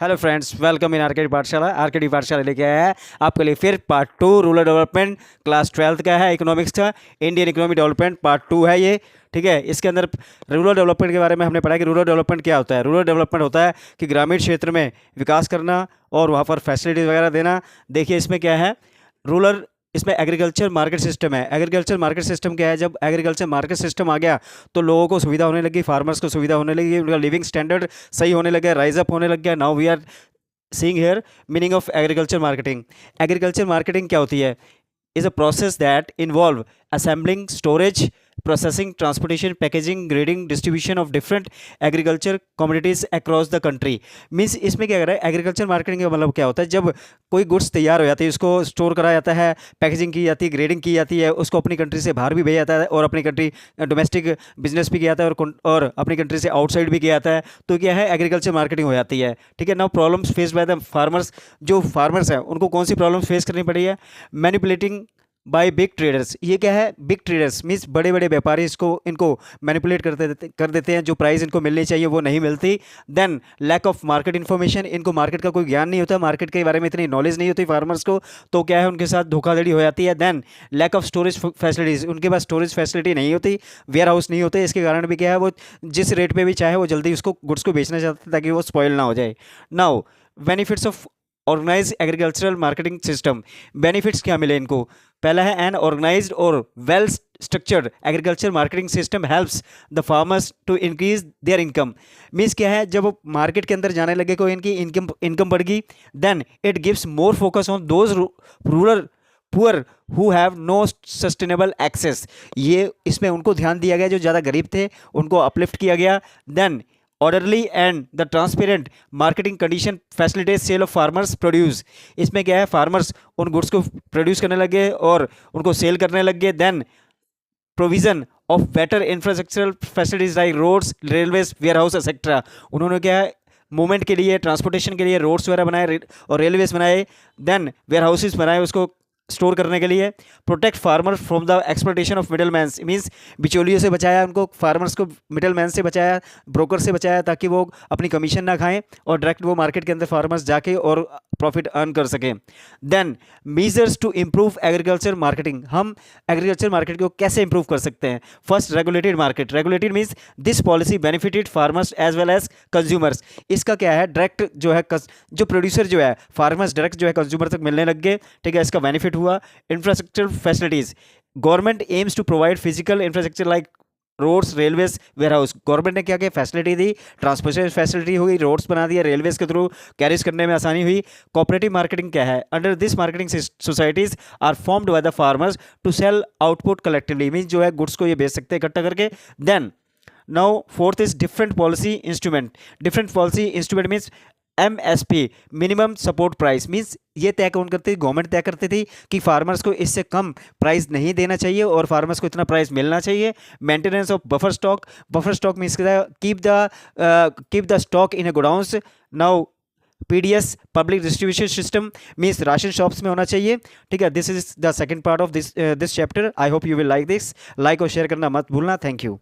Hello friends, welcome in RKD पाठशाला। RKD पाठशाला लेके आया है आपके लिए फिर part 2 rural development class 12th का है, इकोनॉमिक्स का। इंडियन इकोनॉमिक डेवलपमेंट पार्ट 2 है ये, ठीक है। इसके अंदर रूरल डेवलपमेंट के बारे में हमने पढ़ा कि रूरल डेवलपमेंट क्या होता है। रूरल डेवलपमेंट होता है कि ग्रामीण क्षेत्र में विकास करना और वहाँ पर फैसिलिटीज़ वगैरह देना। देखिए इसमें क्या है, रूरल इसमें एग्रीकल्चर मार्केट सिस्टम है। एग्रीकल्चर मार्केट सिस्टम क्या है, जब एग्रीकल्चर मार्केट सिस्टम आ गया तो लोगों को सुविधा होने लगी, फार्मर्स को सुविधा होने लगी, उनका लिविंग स्टैंडर्ड सही होने लगा, राइज अप होने लग गया। Now we are seeing here meaning of agriculture marketing. Agriculture marketing क्या होती है? Is a process that involve assembling, storage, processing, transportation, packaging, grading, distribution of different agriculture commodities across the country. Means इसमें क्या कर रहा है, agriculture marketing का मतलब क्या होता है, जब कोई गुड्स तैयार हो जाती है उसको स्टोर करा जाता है, पैकेजिंग की जाती है, ग्रेडिंग की जाती है, उसको अपनी कंट्री से बाहर भी भेजा जाता है और अपनी कंट्री डोमेस्टिक बिजनेस भी किया जाता है और अपनी कंट्री से आउटसाइड भी किया जाता है। तो क्या है, एग्रीकल्चर मार्केटिंग हो जाती है, ठीक है। Now problems face by the farmers, जो फार्मर्स हैं उनको कौन सी प्रॉब्लम्स फेस करनी पड़ी है? Manipulating by big traders. ये क्या है, बिग ट्रेडर्स मीन्स बड़े बड़े व्यापारी इनको मैनिपुलेट कर देते हैं, जो प्राइस इनको मिलनी चाहिए वो नहीं मिलती। Then lack of market information, इनको मार्केट का कोई ज्ञान नहीं होता, मार्केट के बारे में इतनी नॉलेज नहीं होती फार्मर्स को, तो क्या है उनके साथ धोखाधड़ी हो जाती है। Then lack of storage facilities, उनके पास स्टोरेज फैसिलिटी नहीं होती, वेयर हाउस नहीं होते, इसके कारण भी क्या है वो जिस रेट पर भी चाहे वो जल्दी उसको गुड्स को बेचना चाहते हैं ताकि वो स्पॉइल ना हो जाए। Now benefits of organise agricultural marketing system. Benefits क्या मिले इनको? पहला है, एन ऑर्गेनाइज्ड और well structured agriculture marketing system helps the farmers to increase their income. Means क्या है, जब वो मार्केट के अंदर जाने लगे कोई इनकी इनकम बढ़ गई, then it gives more focus on those rural poor who have no sustainable access. ये इसमें उनको ध्यान दिया गया जो ज़्यादा गरीब थे, उनको अपलिफ्ट किया गया। Then orderly and the transparent marketing condition facilitate sale of farmers produce. इसमें क्या है, फार्मर्स उन गुड्स को प्रोड्यूस करने लगे और उनको सेल करने लगे। Then provision of better infrastructural facilities like roads, railways, warehouse etcetera. उन्होंने क्या है, मूवमेंट के लिए, ट्रांसपोर्टेशन के लिए रोड्स वगैरह बनाए और रेलवेज बनाए। देन वेयर हाउसेज बनाए उसको स्टोर करने के लिए। Protect farmer from the exploitation of middle man, means बिचौलियों से बचाया उनको, फार्मर्स को मिडल मैन से बचाया, ब्रोकर से बचाया, ताकि वो अपनी कमीशन ना खाएं और डायरेक्ट वो मार्केट के अंदर फार्मर्स जाके और प्रॉफिट अर्न कर सकें। Then measures to improve agriculture marketing. हम एग्रीकल्चर मार्केट को कैसे इंप्रूव कर सकते हैं? First, regulated market. Regulated means this policy benefited farmers as well as consumers. इसका क्या है, डायरेक्ट जो है जो प्रोड्यूसर जो है, फार्मर्स डायरेक्ट जो है कंज्यूमर तक मिलने लग गए, ठीक है, इसका बेनिफिट हुआ। Infrastructure facilities, government aims to provide physical infrastructure like roads, railways, warehouse. Government ने क्या क्या फैसिलिटी दी, ट्रांसपोर्टेशन फैसिलिटी हुई, रोड्स बना दिया, रेलवेज के थ्रू कैरिज करने में आसानी हुई। कोऑपरेटिव मार्केटिंग क्या है, under this marketing societies are formed by the farmers to sell output collectively, mean जो है गुड्स को ये बेच सकते हैं इकट्ठा करके। Then now fourth is different policy instrument. Different policy instrument means MSP, minimum support price. Means ये तय कौन करती थी? गवर्नमेंट तय करती थी कि फार्मर्स को इससे कम प्राइस नहीं देना चाहिए और फार्मर्स को इतना प्राइस मिलना चाहिए। Maintenance of buffer stock. Buffer stock means keep the stock in A godowns. Now PDS, public distribution system, means ration shops में होना चाहिए, ठीक है। This is the second part of this chapter. I hope you will like this. Like और share करना मत भूलना। Thank you.